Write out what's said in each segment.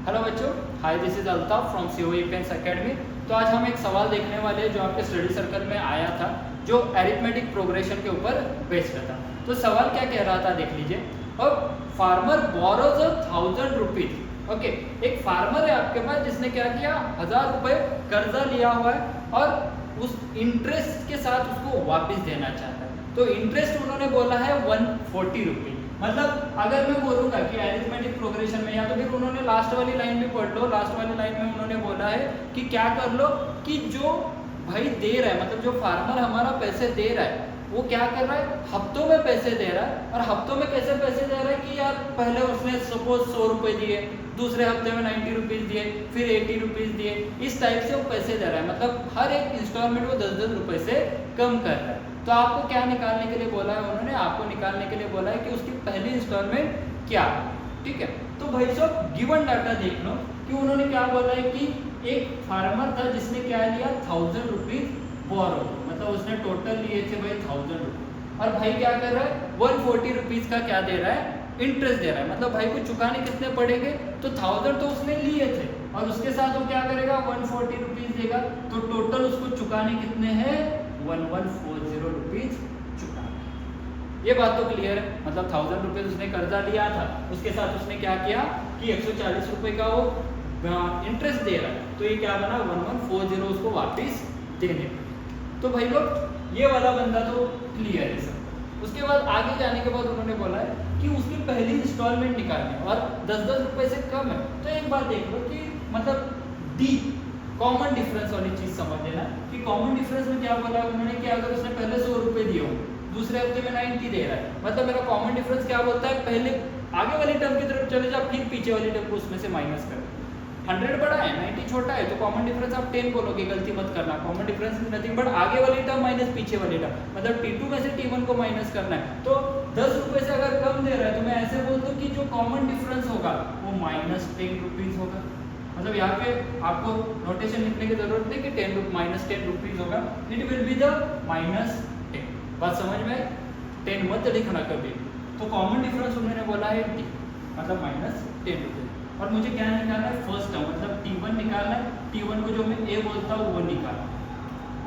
Hello बच्चों, hi this is Altaf from COE pens academy. तो आज हम एक सवाल देखने वाले हैं जो आपके स्टडी सर्कल में आया था, जो एरिथमेटिक प्रोग्रेशन के ऊपर बेस्ड था। तो सवाल क्या कह रहा था देख लीजिए। और फार्मर बोरोज 1000 रुपीज। ओके, एक फार्मर है आपके पास जिसने क्या किया, 1000 रुपये कर्जा लिया हुआ है और उस इंटरेस्ट के साथ उसको वापस देना चाहता है। तो इंटरेस्ट उन्होंने बोला है 140 रुपीज। मतलब अगर मैं बोलूंगा कि अरिथमेटिक प्रोग्रेशन में, या तो फिर उन्होंने लास्ट वाली लाइन भी पढ़ लो। लास्ट वाली लाइन में उन्होंने बोला है कि क्या कर लो कि जो भाई दे रहा है, मतलब जो फार्मर हमारा पैसे दे रहा है, वो क्या कर रहा है, हफ्तों में पैसे दे रहा है। और हफ्तों में कैसे पैसे दे रहा है कि यार पहले उसने सपोज 100 रुपये दिए, दूसरे हफ्ते में 90 रुपीज़ दिए, फिर 80 रुपीज़ दिए। इस टाइप से वो पैसे दे रहा है। मतलब हर एक इंस्टॉलमेंट वो 10-10 रुपये से कम कर रहा है। तो आपको क्या निकालने के लिए बोला है उन्होंने? आपको निकालने के लिए बोला है कि उसकी पहली इंस्टॉलमेंट क्या है। ठीक है, तो भाई साहब गिवन डाटा देख लो कि उन्होंने क्या बोला है कि एक फार्मर था जिसने क्या लिया, 1000 रुपीज़ बोरो। मतलब उसने टोटल लिए थे भाई 1000 रुपीज़। और भाई क्या कर रहा है, 140 रुपीज़ का क्या दे रहा है, इंटरेस्ट दे रहा है। मतलब भाई को चुकाने कितने पड़ेंगे, तो 1000 तो उसने लिए थे और उसके साथ वो क्या करेगा, 140 रुपीज़ देगा। तो टोटल उसको चुकाने कितने हैं, 1140 रुपीज़ चुकाने। ये बात तो क्लियर है। मतलब 1000 रुपीज़ उसने कर्जा लिया था, उसके साथ उसने क्या किया कि 140 रुपये का वो इंटरेस्ट दे रहा है। तो ये क्या बना, 1140 उसको वापस देने। तो भाई लोग ये वाला बंदा तो क्लियर है सब। उसके बाद आगे जाने के बाद उन्होंने बोला है कि उसकी पहली इंस्टॉलमेंट निकालनी और 10-10 रुपये से कम है। तो एक बात देख लो कि मतलब डी कॉमन डिफरेंस वाली चीज समझ लेना कि कॉमन डिफरेंस में क्या बोला उन्होंने कि अगर उसने पहले 100 रुपये दिए हो, दूसरे हफ्ते में 90 दे रहा है, मतलब मेरा कॉमन डिफरेंस क्या बोलता है, पहले आगे वाली टर्म की तरफ चले जाओ, फिर पीछे वाली टर्म को उसमें से माइनस कर। 100 बड़ा है, 90 छोटा है, तो कॉमन डिफरेंस आप 10 बोलोगे, गलती मत करना। Common difference is nothing but आगे वाली टर्म माइनस पीछे वाली टर्म, मतलब T2 में से T1 को माइनस करना है। तो 10 रुपये से अगर कम दे रहा है तो मैं ऐसे बोल दूं कि जो कॉमन डिफरेंस होगा वो -10 रुपीज होगा। मतलब यहाँ पे आपको नोटेशन लिखने की जरूरत नहीं कि -10 रुपीज होगा, इट विल बी द -10। बात समझ में, 10 मत लिखना कभी। तो कॉमन डिफरेंस उन्होंने बोला है टी, मतलब -10 रुपीज। और मुझे क्या निकालना है, फर्स्ट टर्म, मतलब T1 निकालना है। T1 को जो मैं ए बोलता हूँ वो निकालना।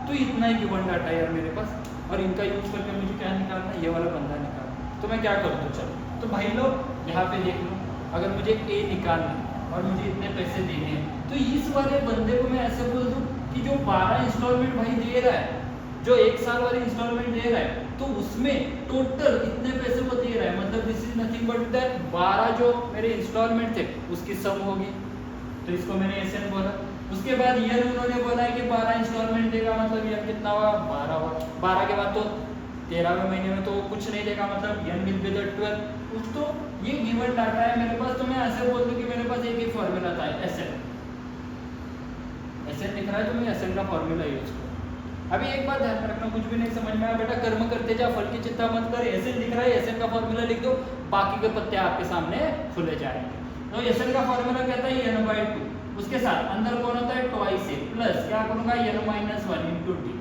तो इतना ही गिवन डाटा है यार मेरे पास, और इनका यूज करके मुझे क्या निकालना है, ये वाला बंदा निकालना। तो मैं क्या करूँ, तो चलो, तो भाई लोग यहाँ पे देख लो, अगर मुझे ए निकालना है और मुझे इतने पैसे देने हैं, तो इस वाले बंदे को मैं ऐसे बोल दूं कि जो 12 इंस्टॉलमेंट भाई दे रहा है, जो 1 साल वाली इंस्टॉलमेंट दे रहा है, तो उसमें टोटल इतने पैसे वो दे रहा है। मतलब this is nothing but that 12 जो मेरे इंस्टॉलमेंट थे उसकी सम होगी। तो इसको मैंने एसएन बोला। उसके बाद ईयर उन्होंने बोला है कि 12 इंस्टॉलमेंट देगा, मतलब ईयर कितना हुआ, 12 हुआ। 12 के बाद तो 13वें महीने में तो कुछ नहीं देगा, मतलब एन विल बी द 12। तो ये गिवन डाटा है मेरे पास। तो मैं ऐसे बोल दूं कि मेरे पास एक ही फॉर्मूला था, एसएन। एसएन दिख रहा है तो मैं एसएन का फॉर्मूला यूज करूँ। अभी एक बात ध्यान रखना, कुछ भी नहीं समझ में आया बेटा, कर्म करते जा, फल की चिंता मत कर। एसएन दिख रहा है, एसएन का फॉर्मूला लिख दो, बाकी के पत्ते आपके सामने खुले जाएंगे। तो एसएन का फॉर्मूला कहता है n/2, उसके साथ अंदर कौन होता है, ट्वाइस ए, प्लस क्या करूंगा, n-1 इंटू टी।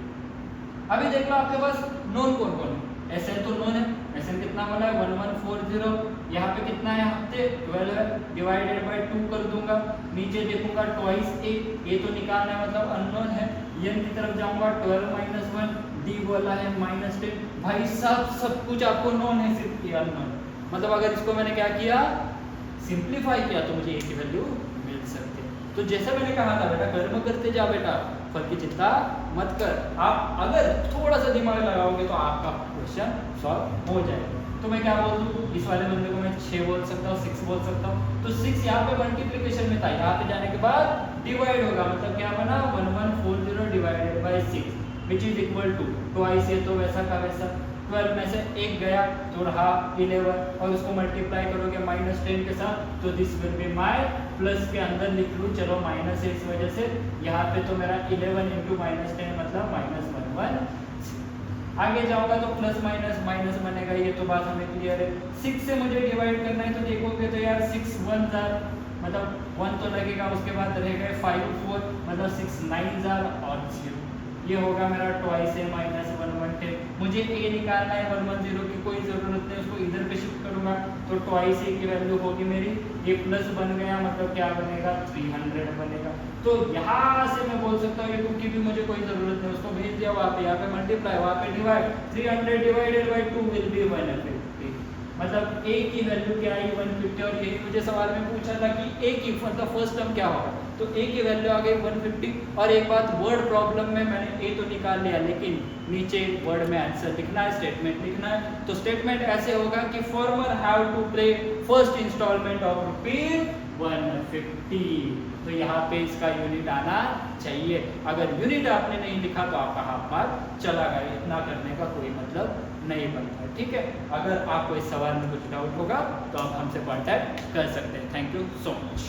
अभी देख लो आपके पास नोन कौन कौन है, एसएन तो नोन है, एसएन कितना वाला है 1140। यहाँ पे कितना है, हफ्ते 12 है, डिवाइडेड बाय 2 कर दूंगा। नीचे देखूंगा ट्वाइस ए, ये तो निकालना है, मतलब अननोन है। एन की तरफ जाऊंगा, 12 - 1, डी बोला है -10। भाई साहब सब कुछ आपको नोन है, सिर्फ ये अननोन। मतलब अगर इसको मैंने क्या किया, सिंप्लीफाई किया, तो मुझे ए की वैल्यू मिल सकती है। तो जैसा मैंने कहा था बेटा, कर्म करते जा बेटा, फल की चिंता मत कर। आप अगर थोड़ा सा दिमाग लगाओगे तो आपका क्वेश्चन सॉल्व हो जाएगा। तो मैं क्या बोल दूँ, इस वाले बंदे को मैं 6 बोल सकता हूँ, 6 बोल सकता हूँ। तो 6 यहाँ पे मल्टीप्लीकेशन में था, यहाँ पे जाने के बाद डिवाइड होगा, मतलब क्या बना, 1140 divided by 6 which is equal to twice a, तो वैसा का वैसा 12 में से 1 गया तो रहा 11, और उसको मल्टीप्लाई करोगे -10 के साथ, तो this will be my, plus के अंदर लिख लूँ, चलो माइनस इस वजह से यहाँ पे तो मेरा 11 इंटू -10 मतलब -11। आगे जाऊंगा तो प्लस माइनस बनेगा, ये तो बात हमें क्लियर है। 6 से मुझे डिवाइड करना है, तो देखोगे तो यार 6 1 जार, मतलब 1 तो लगेगा, उसके बाद रहेगा 5 4, मतलब 6 9 जार और 0। ये होगा मेरा ट्वाइस ए माइनस 110। मुझे ए निकालना है 110 की, कोई ज़रूरत नहीं, उसको इधर पे शिफ्ट करूँगा तो ट्वाइस ए की वैल्यू होगी मेरी, ये प्लस बन गया मतलब क्या बनेगा 300 बनेगा। तो यहाँ से मैं बोल सकता हूँ ये 2 की भी मुझे कोई ज़रूरत नहीं, उसको भेज दिया वहाँ पे, यहाँ पे मल्टीप्लाई, वहाँ पे divide, 300 divided by 2 will be 150। मतलब a की वैल्यू क्या आई 150, और यही मुझे सवाल में पूछा था कि a की मतलब फर्स्ट टर्म क्या होगा, तो a की वैल्यू आ गई 150। और एक बात, वर्ड प्रॉब्लम में मैंने a तो निकाल लिया, लेकिन नीचे वर्ड में आंसर लिखना है, स्टेटमेंट लिखना है। तो स्टेटमेंट ऐसे होगा कि फार्मर हैव टू पे फर्स्ट इंस्टॉलमेंट ऑफ ₹150। तो यहाँ पे इसका यूनिट आना चाहिए। अगर यूनिट आपने नहीं लिखा तो आपका हाफ मार्क चला गया, इतना करने का कोई मतलब नहीं बनता। ठीक है, अगर आपको इस सवाल में कुछ डाउट होगा तो आप हमसे कांटेक्ट कर सकते हैं। Thank you so much.